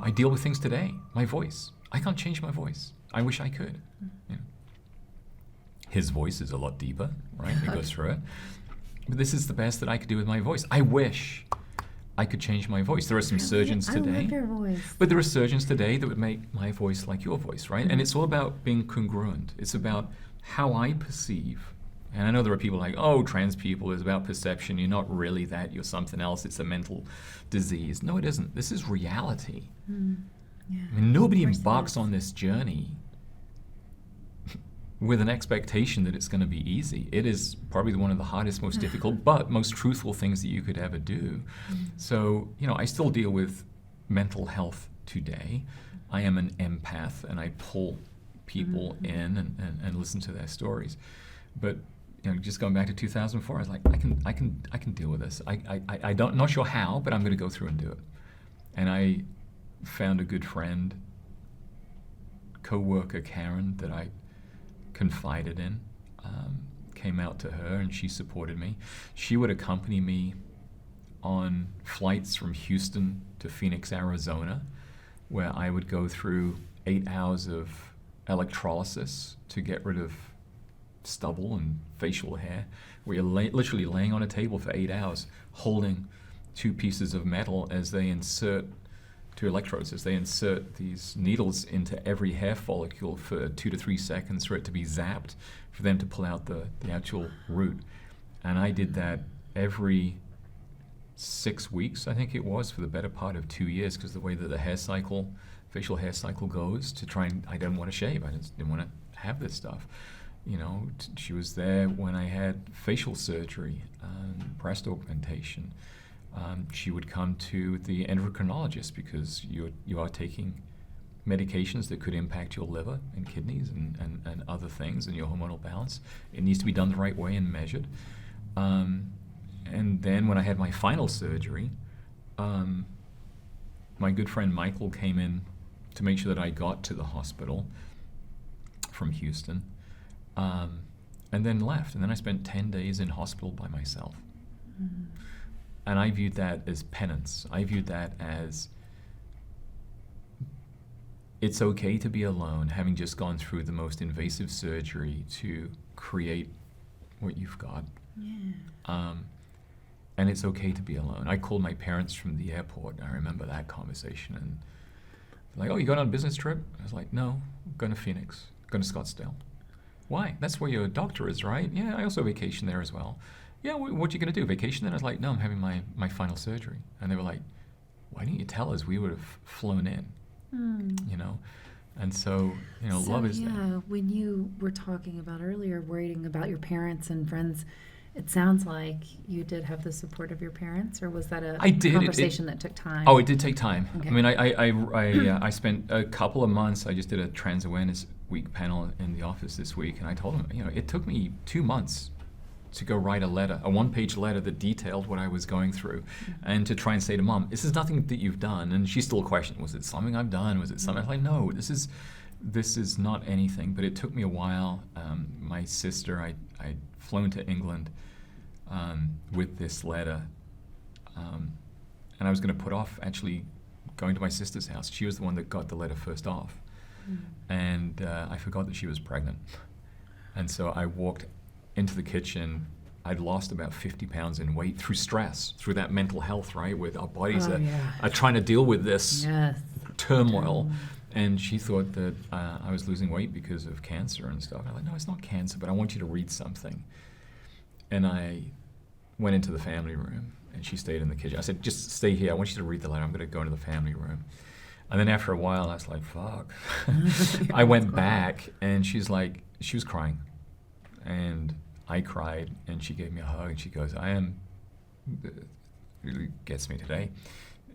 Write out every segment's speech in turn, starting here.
I deal with things today. My voice. I can't change my voice. I wish I could. You know. His voice is a lot deeper, right? He goes through it. But this is the best that I could do with my voice. I wish I could change my voice. There are some surgeons today. I love your voice. But there are surgeons today that would make my voice like your voice, right? And it's all about being congruent. It's about how I perceive. And I know there are people like, oh, trans people is about perception. You're not really that. You're something else. It's a mental disease. No, it isn't. This is reality. Yeah. I mean, nobody embarks on this journey with an expectation that it's going to be easy. It is probably one of the hardest, most difficult, but most truthful things that you could ever do. So, you know, I still deal with mental health today. I am an empath, and I pull people in and listen to their stories. But you know, just going back to 2004, I was like, I can deal with this. I don't, not sure how, but I'm going to go through and do it. And I found a good friend, co-worker Karen, that I confided in, came out to her, and she supported me. She would accompany me on flights from Houston to Phoenix, Arizona, where I would go through 8 hours of electrolysis to get rid of stubble and facial hair, where you're literally laying on a table for 8 hours, holding 2 pieces of metal as they insert, 2 electrodes, as they insert these needles into every hair follicle for 2 to 3 seconds for it to be zapped, for them to pull out the actual root. And I did that every 6 weeks, I think it was, for the better part of 2 years, because the way that the hair cycle, facial hair cycle goes, to try and, I didn't want to shave. I just didn't want to have this stuff. You know, she was there when I had facial surgery, breast augmentation. She would come to the endocrinologist because you are taking medications that could impact your liver and kidneys and other things and your hormonal balance. It needs to be done the right way and measured. And then when I had my final surgery, my good friend Michael came in to make sure that I got to the hospital from Houston, and then left. And then I spent 10 days in hospital by myself. And I viewed that as penance. I viewed that as it's okay to be alone, having just gone through the most invasive surgery to create what you've got. And it's okay to be alone. I called my parents from the airport. I remember that conversation. And like, oh, you going on a business trip? I was like, no, I'm going to Phoenix, going to Scottsdale. Why? That's where your doctor is, right? Yeah, I also vacation there as well. Yeah, what you going to do, vacation then? I was like, no, I'm having my final surgery. And they were like, why didn't you tell us? We would have flown in, you know? And so, you know, love is that. Yeah, when you were talking about earlier, worrying about your parents and friends, it sounds like you did have the support of your parents, or was that a conversation that took time? Oh, it did take time. Okay. I mean, I spent a couple of months. I just did a Trans Awareness Week panel in the office this week, and I told them, you know, it took me 2 months to go write a letter, a 1-page letter that detailed what I was going through, and to try and say to Mom, this is nothing that you've done. And she still questioned, was it something I've done? Was it something? I was like, no, this is not anything. But it took me a while. My sister, I'd flown to England with this letter, and I was going to put off actually going to my sister's house. She was the one that got the letter first off, and I forgot that she was pregnant. And so I walked into the kitchen. I'd lost about 50 pounds in weight through stress, through that mental health, right? With our bodies are trying to deal with this turmoil. And she thought that I was losing weight because of cancer and stuff. And I'm like, no, it's not cancer, but I want you to read something. And I went into the family room, and she stayed in the kitchen. I said, just stay here. I want you to read the letter. I'm going to go into the family room. And then after a while, I was like, fuck. I went back, and she was crying. And I cried, and she gave me a hug, and she goes, really gets me today.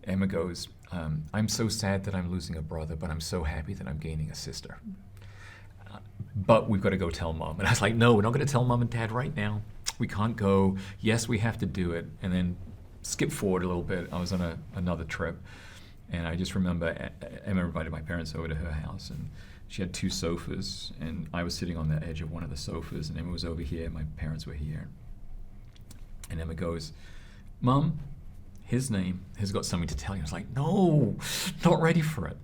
Emma goes, I'm so sad that I'm losing a brother, but I'm so happy that I'm gaining a sister. But we've got to go tell Mom. And I was like, no, we're not going to tell Mom and Dad right now. We can't go. Yes, we have to do it. And then skip forward a little bit. I was on another trip, and I just remember Emma invited my parents over to her house, and she had 2 sofas, and I was sitting on the edge of one of the sofas, and Emma was over here, and my parents were here. And Emma goes, Mom, his name has got something to tell you. I was like, no, not ready for it.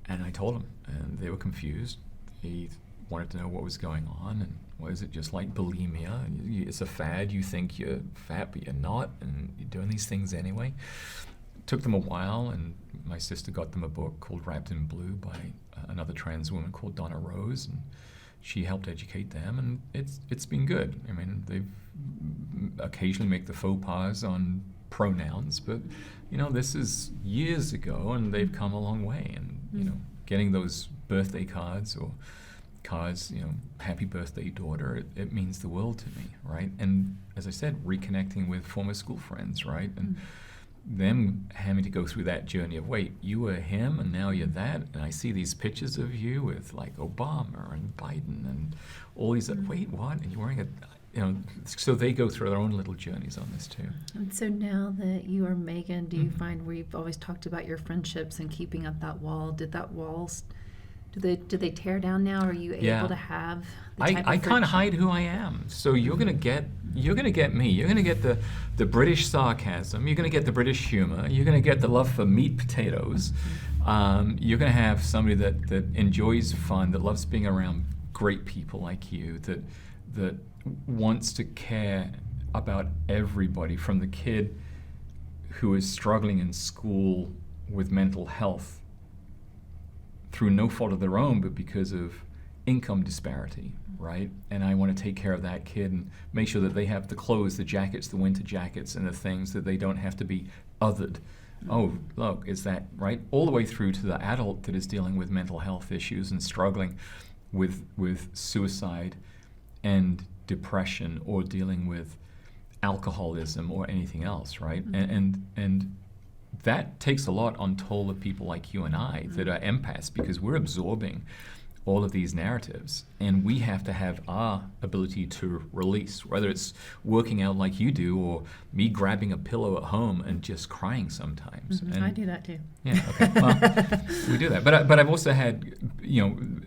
And I told him, and they were confused. He wanted to know what was going on, and was it just like bulimia? It's a fad. You think you're fat, but you're not, and you're doing these things anyway. It took them a while, and my sister got them a book called Wrapped in Blue by another trans woman called Donna Rose, and she helped educate them, and it's been good. I mean, they occasionally make the faux pas on pronouns, but this is years ago, and they've come a long way. And getting those birthday cards or cards, happy birthday daughter, it means the world to me, right? And as I said, reconnecting with former school friends, right? And them having to go through that journey of, wait, you were him and now you're that, and I see these pictures of you with like Obama and Biden and all these, wait, what? And you're wearing so they go through their own little journeys on this too. And so now that you are Meghan, do you find, we've always talked about your friendships and keeping up that wall, did that wall, do they tear down now? Are you able to have the type I of can't hide who I am. So you're gonna get me. You're gonna get the British sarcasm. You're gonna get the British humor. You're gonna get the love for meat potatoes. You're gonna have somebody that enjoys fun, that loves being around great people like you, that wants to care about everybody, from the kid who is struggling in school with mental health through no fault of their own, but because of income disparity, right? And I want to take care of that kid and make sure that they have the clothes, the jackets, the winter jackets, and the things that they don't have to be othered. Oh, look, is that right? All the way through to the adult that is dealing with mental health issues and struggling with suicide and depression, or dealing with alcoholism or anything else, right? And that takes a lot on toll of people like you and I that are empaths, because we're absorbing all of these narratives, and we have to have our ability to release, whether it's working out like you do, or me grabbing a pillow at home and just crying sometimes. And I do that too. Yeah, okay. Well, we do that. But I've also had,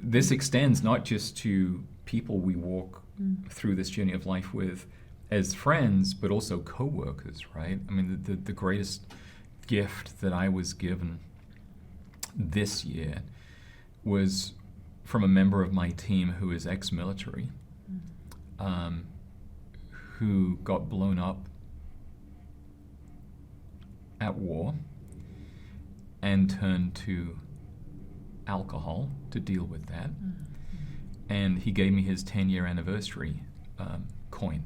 this extends not just to people we walk through this journey of life with as friends, but also co-workers, right? I mean, the greatest gift that I was given this year was from a member of my team who is ex-military, who got blown up at war and turned to alcohol to deal with that. And he gave me his 10-year anniversary coin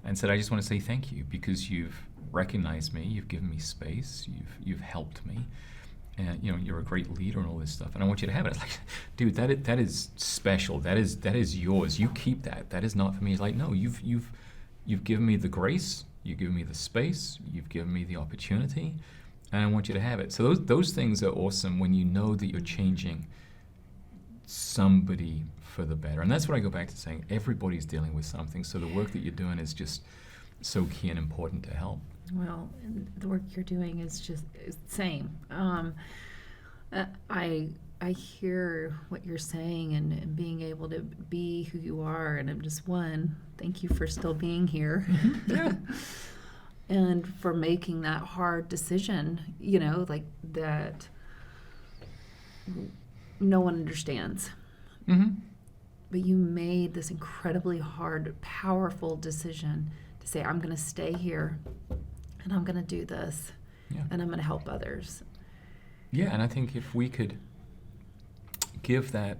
and said, I just want to say thank you, because you've recognized me, you've given me space, you've helped me, and you're a great leader and all this stuff, and I want you to have it. It's like, dude, that is special. That is yours. You keep that. That is not for me. It's like, no, you've given me the grace, you've given me the space, you've given me the opportunity, and I want you to have it. So those things are awesome when you know that you're changing somebody for the better. And that's what I go back to saying, everybody's dealing with something, so the work that you're doing is just so key and important to help. Well, the work you're doing is just same. I hear what you're saying, and being able to be who you are, and I'm just thank you for still being here. Yeah. And for making that hard decision, like that no one understands. But you made this incredibly hard, powerful decision to say, I'm going to stay here, and I'm going to do this, and I'm going to help others. Yeah, and I think if we could give that,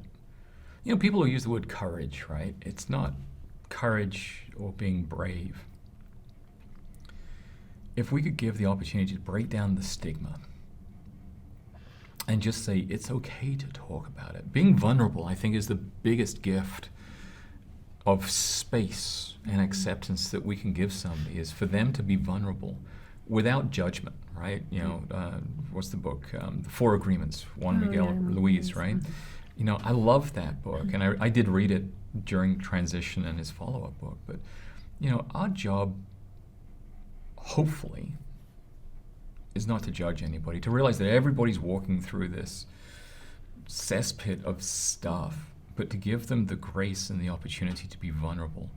people who use the word courage, right? It's not courage or being brave. If we could give the opportunity to break down the stigma and just say, it's okay to talk about it. Being vulnerable, I think, is the biggest gift of space and acceptance that we can give somebody, is for them to be vulnerable without judgment, right? What's the book? The Four Agreements, Juan Miguel Ruiz, right? I love that book, and I did read it during transition and his follow-up book. But, our job, hopefully, is not to judge anybody, to realize that everybody's walking through this cesspit of stuff, but to give them the grace and the opportunity to be vulnerable,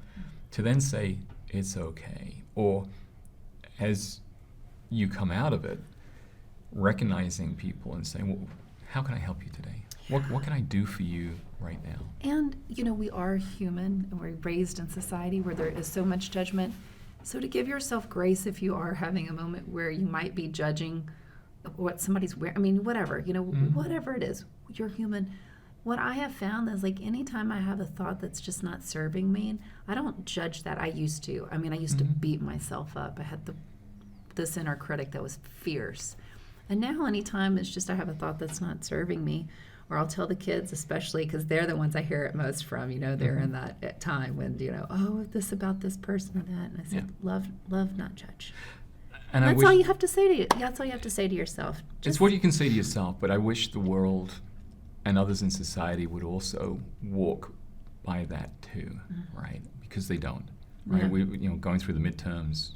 to then say, it's okay. Or, as you come out of it recognizing people and saying, well, how can I help you today? What can I do for you right now? And, we are human, and we're raised in society where there is so much judgment. So to give yourself grace if you are having a moment where you might be judging what somebody's wearing, whatever, whatever it is, you're human. What I have found is, like, anytime I have a thought that's just not serving me, I don't judge that. I used to. I used to beat myself up. I had this inner critic that was fierce. And now anytime it's just I have a thought that's not serving me, or I'll tell the kids, especially because they're the ones I hear it most from, they're in that time when, oh, this about this person or that. And I said, love, not judge. And that's all you have to say to you. That's all you have to say to yourself. It's what you can say to yourself, but I wish the world and others in society would also walk by that too, right? Because they don't, right? Yeah. We, going through the midterms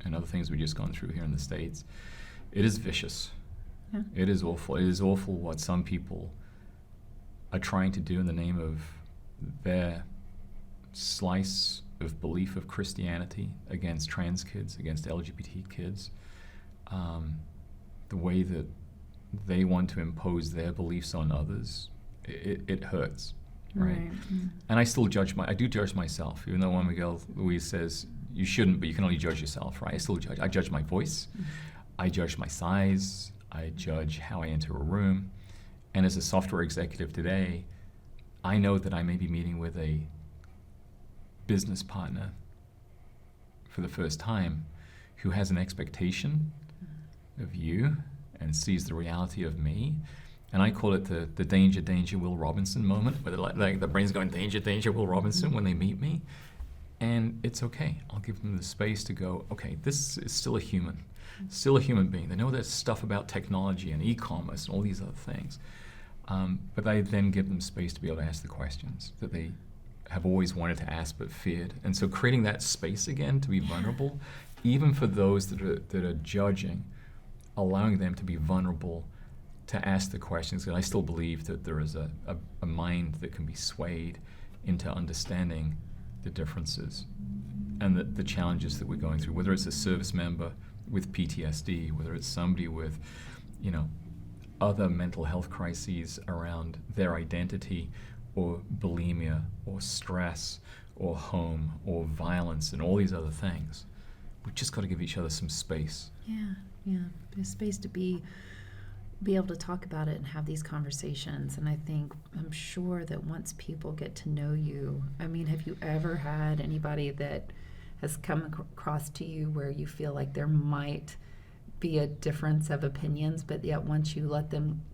and other things we've just gone through here in the States, it is vicious. Yeah. It is awful. It is awful what some people are trying to do in the name of their slice of belief of Christianity against trans kids, against LGBT kids. The way that they want to impose their beliefs on others, it hurts, right? And I still I do judge myself, even though when Miguel Louise says you shouldn't, but you can only judge yourself, right? I still judge. I judge my voice. I judge my size. I judge how I enter a room. And as a software executive today, I know that I may be meeting with a business partner for the first time who has an expectation of you and sees the reality of me. And I call it the danger, Will Robinson moment, where like the brain's going, danger, Will Robinson, when they meet me. And it's okay. I'll give them the space to go, okay, this is still a human being. They know there's stuff about technology and e-commerce and all these other things. But I then give them space to be able to ask the questions that they have always wanted to ask but feared. And so creating that space again to be vulnerable, even for those that are judging, allowing them to be vulnerable to ask the questions. And I still believe that there is a mind that can be swayed into understanding the differences and the challenges that we're going through, whether it's a service member with PTSD, whether it's somebody with, other mental health crises around their identity, or bulimia, or stress, or home, or violence, and all these other things. We've just got to give each other some space. Yeah. There's space to be able to talk about it and have these conversations. And I'm sure that once people get to know you, have you ever had anybody that has come across to you where you feel like there might be a difference of opinions, but yet once you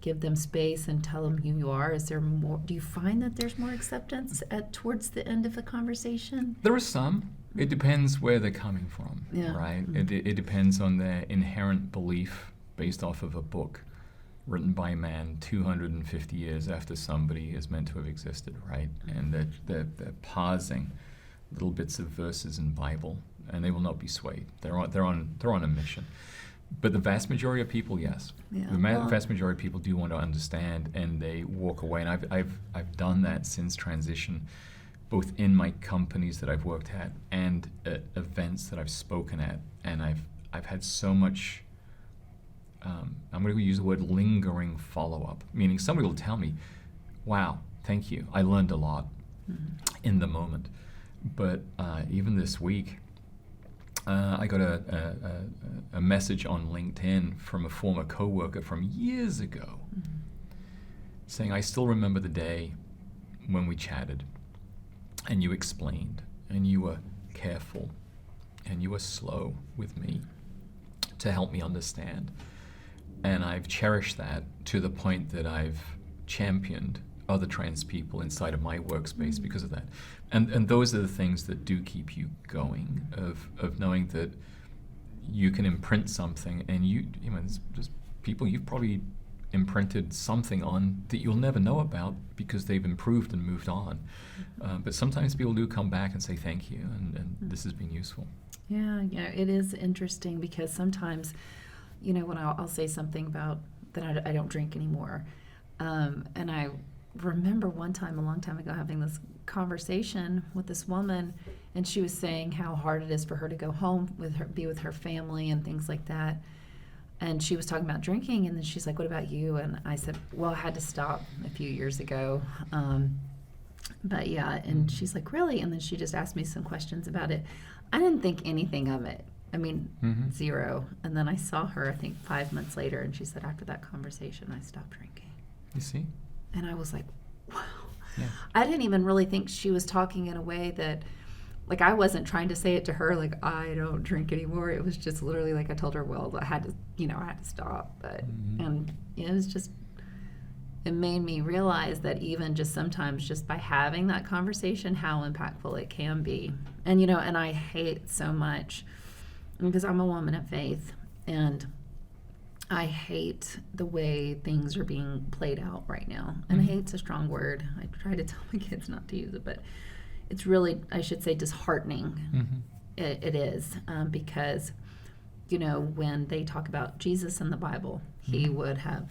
give them space and tell them who you are, is there more? Do you find that there's more acceptance towards the end of the conversation? There are some. It depends where they're coming from, right? It depends on their inherent belief based off of a book written by a man 250 years after somebody is meant to have existed, right? And they're parsing little bits of verses in Bible, and they will not be swayed. They're on a mission. But the vast majority of people, yes. Yeah. The vast majority of people do want to understand, and they walk away. And I've done that since transition, both in my companies that I've worked at and at events that I've spoken at. And I've had so much. I'm going to use the word lingering follow-up, meaning somebody will tell me, "Wow, thank you. I learned a lot in the moment." But even this week, I got a message on LinkedIn from a former coworker from years ago saying, "I still remember the day when we chatted and you explained and you were careful and you were slow with me to help me understand. And I've cherished that to the point that I've championed other trans people inside of my workspace because of that." And those are the things that do keep you going, of knowing that you can imprint something, and there's people you've probably imprinted something on that you'll never know about because they've improved and moved on. But sometimes people do come back and say thank you, and this has been useful. Yeah, it is interesting because sometimes, when I'll say something about that I don't drink anymore, and I remember one time a long time ago having this conversation with this woman, And she was saying how hard it is for her to go home be with her family and things like that. And she was talking about drinking, and then she's like, what about you? And I said, well, I had to stop a few years ago. But yeah, and she's like, really? And then she just asked me some questions about it. I didn't think anything of it. I mean, zero. And then I saw her, I think 5 months later, and she said, after that conversation, I stopped drinking. You see? And I was like, wow. Yeah. I didn't even really think she was talking in a way that, like, I wasn't trying to say it to her, like, I don't drink anymore. It was just literally like I told her, well, I had to stop. But, and it was just, it made me realize that even just sometimes just by having that conversation, how impactful it can be. And, and I hate so much, because I'm a woman of faith, and I hate the way things are being played out right now. And hate's a strong word. I try to tell my kids not to use it, but it's really, I should say, disheartening. It is, because, when they talk about Jesus in the Bible, he would have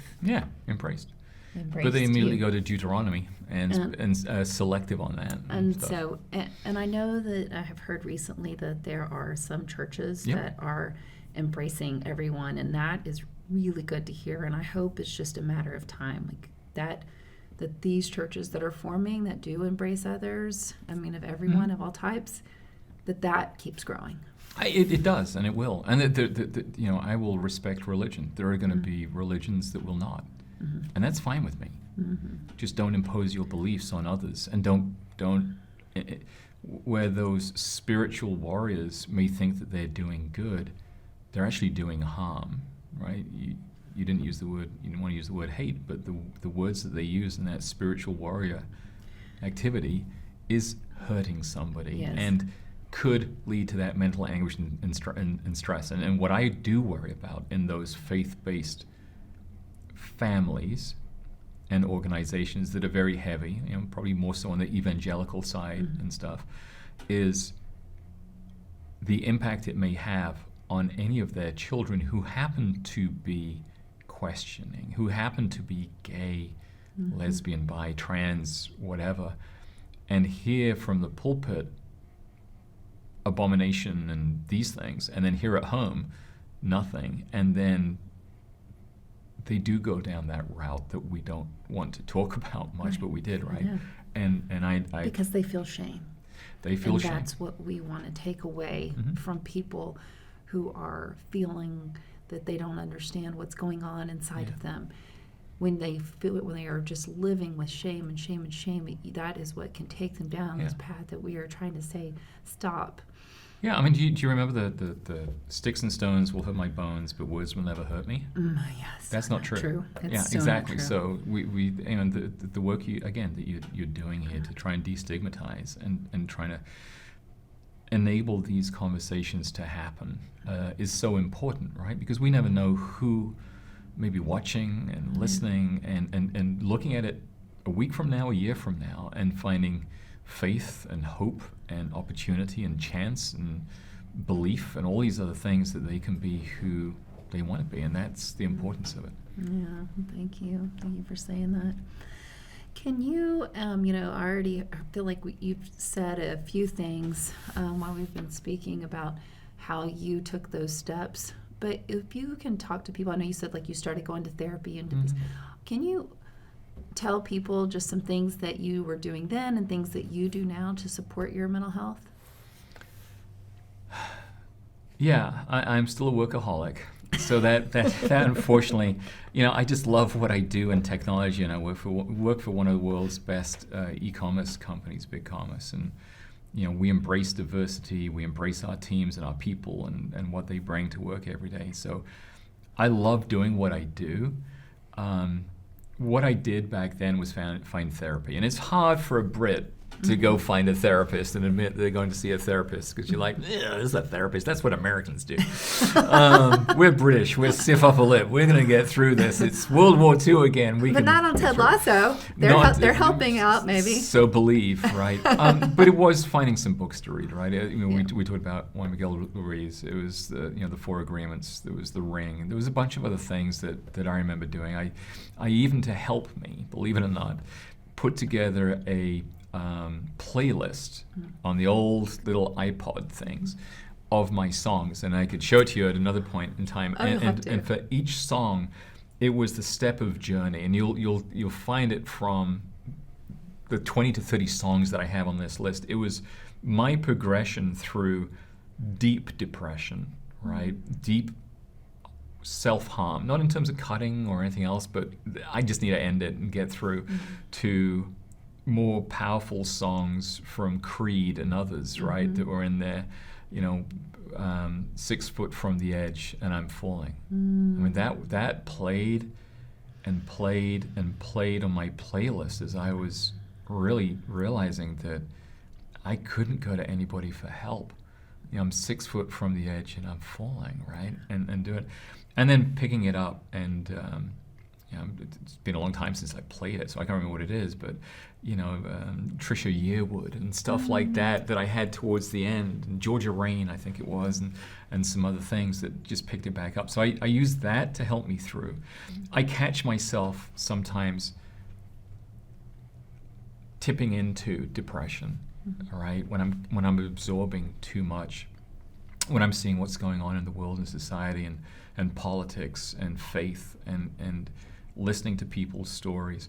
embraced. But they immediately go to Deuteronomy and selective on that. And so, and I know that I have heard recently that there are some churches that are embracing everyone, and that is really good to hear. And I hope it's just a matter of time, like that these churches that are forming that do embrace others, I mean, of everyone, of all types, that keeps growing. It does, and it will. And I will respect religion. There are going to be religions that will not. And that's fine with me. Just don't impose your beliefs on others, and don't where those spiritual warriors may think that they're doing good, they're actually doing harm, right? You didn't want to use the word hate, but the words that they use in that spiritual warrior activity is hurting somebody and could lead to that mental anguish and stress. And what I do worry about in those faith-based families and organizations that are very heavy, probably more so on the evangelical side and stuff, is the impact it may have on any of their children who happen to be questioning, who happen to be gay, lesbian, bi, trans, whatever, and hear from the pulpit abomination and these things, and then here at home, nothing, and then they do go down that route that we don't want to talk about much, but we did, right? Yeah. And I because they feel shame. They feel shame. That's what we want to take away from people who are feeling that they don't understand what's going on inside of them. When they are just living with shame and shame and shame, that is what can take them down this path that we are trying to say, stop. Yeah, I mean, do you remember the sticks and stones will hurt my bones, but words will never hurt me? Yes, that's not true. It's exactly. Not So true. we the work that you're doing here to try and destigmatize and trying to enable these conversations to happen is so important, right? Because we never know who may be watching and listening and looking at it a week from now, a year from now, and finding faith and hope and opportunity and chance and belief and all these other things that they can be who they want to be, and that's the importance of it. Yeah, thank you for saying that. Can you, I feel like you've said a few things while we've been speaking about how you took those steps, but if you can talk to people, I know you said like you started going to therapy and did this. Can you tell people just some things that you were doing then and things that you do now to support your mental health? Yeah, I'm still a workaholic. So that unfortunately, I just love what I do in technology, and I work for one of the world's best e-commerce companies, BigCommerce, and we embrace diversity, we embrace our teams and our people and what they bring to work every day. So I love doing what I do. What I did back then was find therapy, and it's hard for a Brit to go find a therapist and admit they're going to see a therapist, because you're like, yeah, this is a therapist. That's what Americans do. We're British. We're stiff upper lip. We're going to get through this. It's World War II again. But not on Ted Lasso. They're helping out, maybe. So believe, right? But it was finding some books to read, right? We talked about Juan Miguel Ruiz. It was the Four Agreements. There was The Ring. There was a bunch of other things that I remember doing. I even, to help me, believe it or not, put together a playlist on the old little iPod things of my songs, and I could show it to you at another point in time. And for each song, it was the step of journey, and you'll find it from the 20 to 30 songs that I have on this list. It was my progression through deep depression, right? Deep self-harm, not in terms of cutting or anything else, but I just need to end it and get through to more powerful songs from Creed and others, right? That were in there, 6 foot from the edge and I'm falling. I mean, that played and played and played on my playlist as I was really realizing that I couldn't go to anybody for help. I'm 6 foot from the edge and I'm falling, right? And do it. And then picking it up, and it's been a long time since I played it, so I can't remember what it is, but Trisha Yearwood and stuff like that I had towards the end, and Georgia Rain, I think it was, and some other things that just picked it back up. So I use that to help me through. I catch myself sometimes tipping into depression, all right, when I'm absorbing too much, when I'm seeing what's going on in the world and society and politics and faith and listening to people's stories.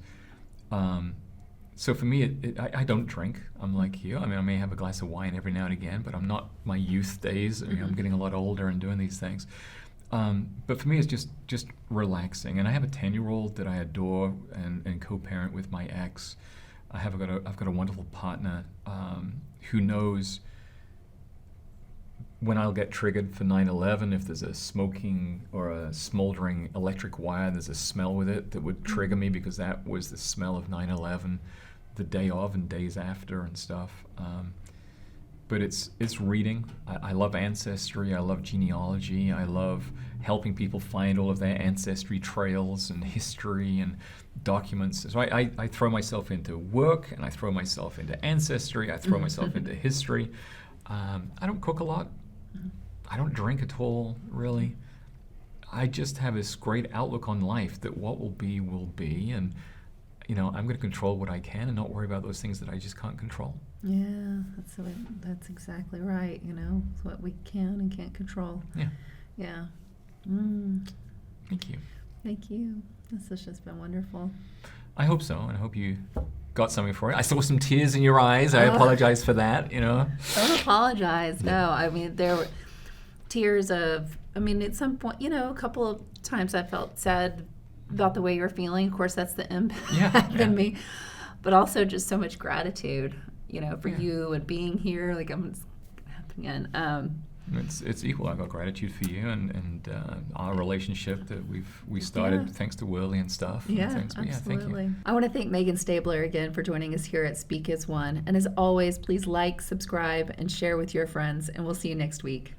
So for me, I don't drink. I'm like you. I mean, I may have a glass of wine every now and again, but I'm not my youth days. I'm getting a lot older and doing these things. But for me, it's just relaxing. And I have a 10-year-old that I adore and co-parent with my ex. I've got a wonderful partner who knows when I'll get triggered for 9/11, if there's a smoking or a smoldering electric wire, there's a smell with it that would trigger me, because that was the smell of 9/11 the day of and days after and stuff. But it's reading. I love ancestry. I love genealogy. I love helping people find all of their ancestry trails and history and documents. So I throw myself into work, and I throw myself into ancestry. I throw myself into history. I don't cook a lot. I don't drink at all, really. I just have this great outlook on life that what will be, and I'm going to control what I can and not worry about those things that I just can't control. Yeah, that's exactly right. It's what we can and can't control. Yeah. Yeah. Thank you. Thank you. This has just been wonderful. I hope so, and I hope you got something for it. I saw some tears in your eyes. I apologize for that. Don't apologize. No, I mean, there were tears of, at some point, a couple of times I felt sad about the way you're feeling. Of course, that's the impact in me. But also just so much gratitude, for you and being here. Like, I'm just happy again. It's equal. I've got gratitude for you and our relationship that we started thanks to Whirly and stuff. Yeah, and things. But absolutely. Thank you. I want to thank Meghan Stabler again for joining us here at Speak as One. And as always, please like, subscribe, and share with your friends. And we'll see you next week.